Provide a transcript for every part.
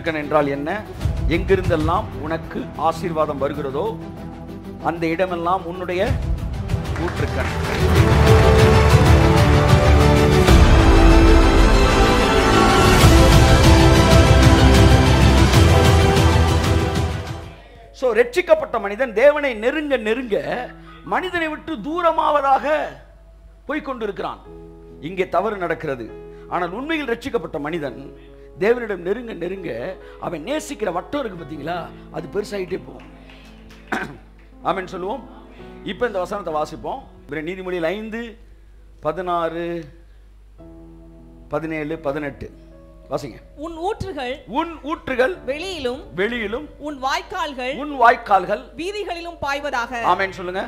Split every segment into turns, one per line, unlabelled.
ஊற்றுக்கண் என்றால் என்ன? எங்கிருந்தெல்லாம் உனக்கு ஆசீர்வாதம் வருகிறதோ அந்த இடமெல்லாம் உன்னுடைய ஊற்றுக்கண். ரட்சிக்கப்பட்ட மனிதன் தேவனை நெருங்க நெருங்க மனிதனை விட்டு தூரமாவதாக போய்கொண்டிருக்கிறான். இங்கே தவறு நடக்கிறது. ஆனால் உண்மையில் ரட்சிக்கப்பட்ட மனிதன் தேவனிடம் நெருங்க நெருங்க அவன் நேசிக்கிற வட்டம் இருக்கு பார்த்தீங்களா, அது பெருசாகிட்டே போகும். ஆமென் சொல்லுவோம். இப்போ இந்த வசனத்தை வாசிப்போம். நீதிமொழியில் 5:16, 17, 18 வாசிங்க.
உன் ஊற்றுகள்
வெளியிலும்
உன் வாய்க்கால்கள் வீதிகளிலும் பாய்வதாக.
ஆமென் சொல்லுங்க.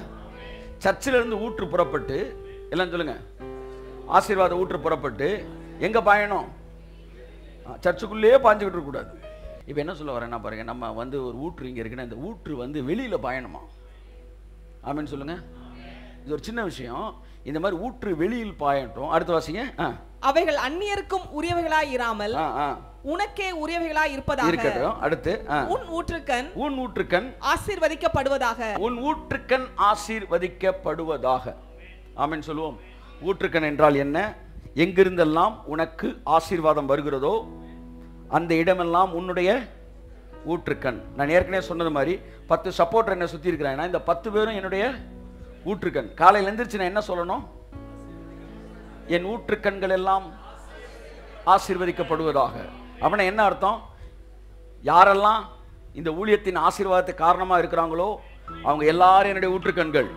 சர்ச்சில் இருந்து ஊற்று புறப்பட்டு, எல்லாம் சொல்லுங்க, ஆசீர்வாத ஊற்று புறப்பட்டு எங்க பாயணும்? சர்ச்சுக்குள்ளேயே பாஞ்சுக்கிட்டு இருக்க கூடாது. இப்போ என்ன சொல்ல வரேன்னா பாருங்க, நம்ம ஒரு ஊற்று இங்க இருக்குன்னா இந்த ஊற்று வெளியில பாயணுமா? ஆமென் சொல்லுங்க. இது ஒரு சின்ன விஷயம். இந்த மாதிரி ஊற்று வெளியில் பாயட்டும். அடுத்த வாசிங்க.
அவைகள் அந்நியருக்கும் உரியவைகளாய் இராமல் உனக்கே உரியவைகளாய் இருப்பதாக
இருக்கட்டும். அடுத்து
உன் ஊற்றுக்கண் ஆசீர்வதிக்கப்படுவதாக.
உன் ஊற்றுக்கண் ஆசீர்வதிக்கப்படுவதாக. ஆமென் சொல்லுவோம். ஊற்றுக்கண் என்றால் என்ன? எங்கிருந்தெல்லாம் உனக்கு ஆசீர்வாதம் வருகிறதோ அந்த இடமெல்லாம் உன்னுடைய ஊற்றுக்கண். நான் ஏற்கனவே சொன்னது மாதிரி 10 சப்போர்ட்டர் என்ன சுத்தி இருக்கிறாங்க. இந்த 10 பேரும் என்னுடைய ஊற்றுக்கண். காலையில் எந்திரிச்சு நான் என்ன சொல்லணும்? என் ஊற்றுக்கண்கள் எல்லாம் ஆசீர்வதிக்கப்படுவதாக. அப்படின்னா என்ன அர்த்தம்? யாரெல்லாம் இந்த ஊழியத்தின் ஆசீர்வாதத்துக்கு காரணமாக இருக்கிறாங்களோ அவங்க எல்லாரும் என்னுடைய ஊற்றுக்கண்கள்.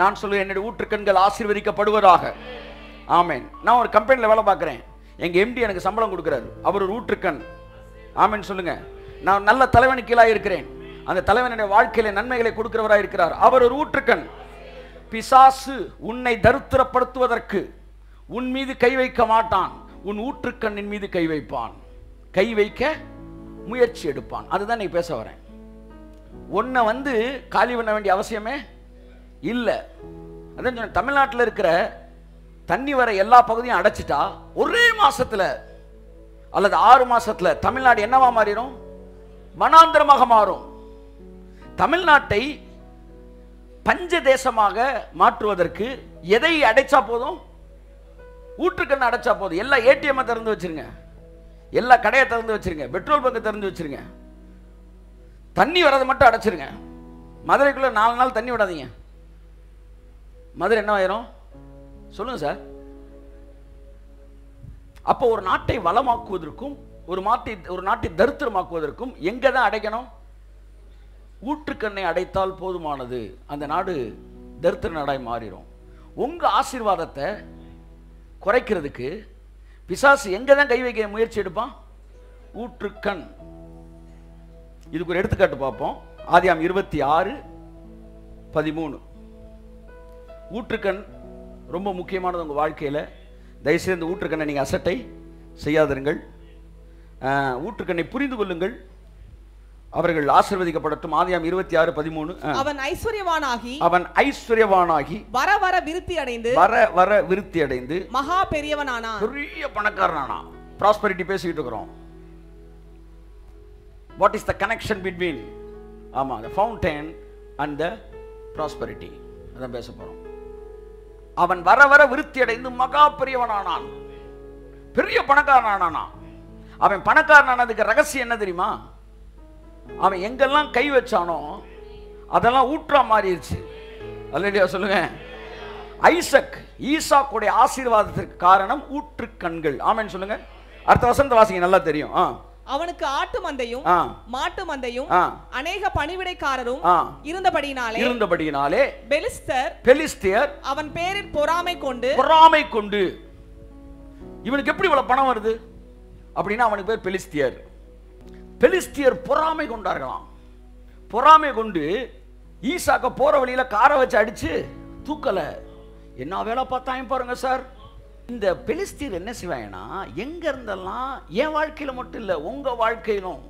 நான் சொல்லுவேன், என்னுடைய ஊற்றுக்கண்கள் ஆசீர்வதிக்கப்படுவதாக. ஆமென். நான் ஒரு கம்பெனியில் வேலை பார்க்குறேன். எங்கள் எம்டி எனக்கு சம்பளம் கொடுக்குறாரு. அவர் ஒரு ஊற்றுக்கண். ஆமென் சொல்லுங்க. நான் நல்ல தலைவனுக்கு கீழாக இருக்கிறேன். அந்த தலைவனுடைய வாழ்க்கையில நன்மைகளை கொடுக்கிறவராக இருக்கிறார். அவர் ஒரு ஊற்றுக்கண். பிசாசு உன்னை தரித்திரப்படுத்துவதற்கு உன் மீது கை வைக்க மாட்டான். உன் ஊற்றுக்கண்ணின் மீது கை வைப்பான். கை வைக்க முயற்சி எடுப்பான். அதுதான் நீ பேச வரேன். உன்னை காலி பண்ண வேண்டிய அவசியமே இல்லை. அதான் சொன்ன, தமிழ்நாட்டில் இருக்கிற தண்ணி வர எல்லா பகுதியும் அடைச்சிட்டா ஒரே மாசத்துல அல்லது 6 மாசத்துல தமிழ்நாடு என்னவா மாறிடும்? வனாந்திரமாக மாறும். தமிழ்நாட்டை பஞ்ச தேசமாக மாற்றுவதற்கு எதை அடைச்சா போதும்? ஊற்றுக்கண்ணை அடைச்சா போதும். எல்லா ஏடிஎம் திறந்து வச்சிருங்க, எல்லா கடையை திறந்து வச்சிருங்க, பெட்ரோல் பங்க் திறந்து வச்சிருங்க, தண்ணி வரதை மட்டும் அடைச்சிருங்க. மதுரைக்குள்ள 4 நாள் தண்ணி விடாதீங்க. மதுரை என்ன ஆயிரும் சொல்லுங்க சார். அப்போ ஒரு நாட்டை வளமாக்குவதற்கும் ஒரு நாட்டை தரித்திரமாக்குவதற்கும் எங்க தான் அடைக்கணும்? ஊற்றுக்கண்ணை அடைத்தால் போதுமானது. அந்த நாடு தரித்திர நாடாய் மாறிடும். உங்க ஆசீர்வாதத்தை குறைக்கிறதுக்கு பிசாசு எங்க தான் கை வைக்க முயற்சி எடுப்பான்? ஊற்றுக்கண். இதுக்கு ஒரு எடுத்துக்காட்டு பார்ப்போம். ஆதியாம் 26:13. ஊற்றுக்கண் ரொம்ப முக்கியமானது உங்க வாழ்க்கையில. தயவுசெய்து இந்த ஊற்றுக்கண்ணை நீங்க அசட்டை செய்யாதிருங்கள். ஊற்றுக்கண்ணை புரிந்து கொள்ளுங்கள். அவர்கள் ஆசீர்வதிக்கப்படட்டும். ஆதியாம் 26:13.
அவன்
ஐஸ்வர்யவானாகி
வர வர விருத்தி அடைந்து மகா பெரியவனானா,
பெரிய பணக்காரனானா. ப்ராஸ்பரிட்டி பேசிட்டு இருக்கிறோம். What is the connection between the fountain and the prosperity? அதான் பேச போறோம். அவன் வர வர விருத்தி அடைந்து மகா பெரியவனானான், பெரிய பணக்காரனானா. அவன் பணக்காரனானதுக்கு ரகசியம் என்ன தெரியுமா? அவன் எங்கெல்லாம் கை வச்சானோ அதெல்லாம் ஊற்றா மாறிடுச்சு. அல்லேலூயா சொல்லுங்க. ஈசாக்குடைய ஆசீர்வாதத்திற்கு காரணம் ஊற்றுக்கண்கள். ஆமென் சொல்லுங்க. அடுத்த வசனத்தை வாசிங்க, நல்லா தெரியும்.
அவனுக்கு ஆட்டு மந்தையும் மாட்டு மந்தையும் அநேக பணிவிடைக்காரரும் இருந்தபடியினாலே பெலிஸ்தியர் அவன் பேரில் பொறாமை கொண்டு. இவனுக்கு எப்படி இவ்வளவு பணம் வருது அப்படின்னா அவனுக்கு பேர் பெலிஸ்தியர் பொறாமை கொண்டார்களாம். பொறாமை கொண்டு ஈசாக்க போற வழியில காரை வச்சு அடிச்சு தூக்கல. என்ன வேலை பார்த்தாங்க பாருங்க சார். இந்த பெலிஸ்தியர் என்ன செய்வாங்கன்னா, எங்க இருந்தெல்லாம் என் வாழ்க்கையில மட்டும் இல்ல உங்க வாழ்க்கையிலும்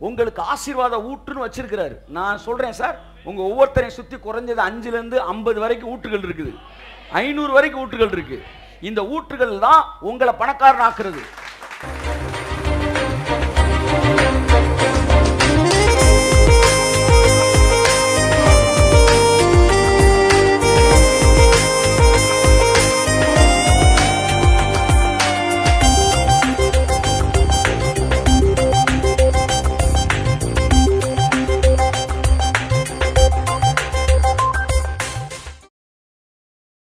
உங்களுக்கு ஆசீர்வாத ஊற்றுன்னு வச்சிருக்கிறாரு. நான் சொல்றேன் சார், உங்க ஒவ்வொருத்தரையும் சுத்தி குறைஞ்சது 5 இருந்து 50 வரைக்கும் ஊற்றுகள் இருக்குது, 500 வரைக்கும் ஊற்றுகள் இருக்கு. இந்த ஊற்றுகள் தான் உங்களை பணக்காரன் ஆக்குறது.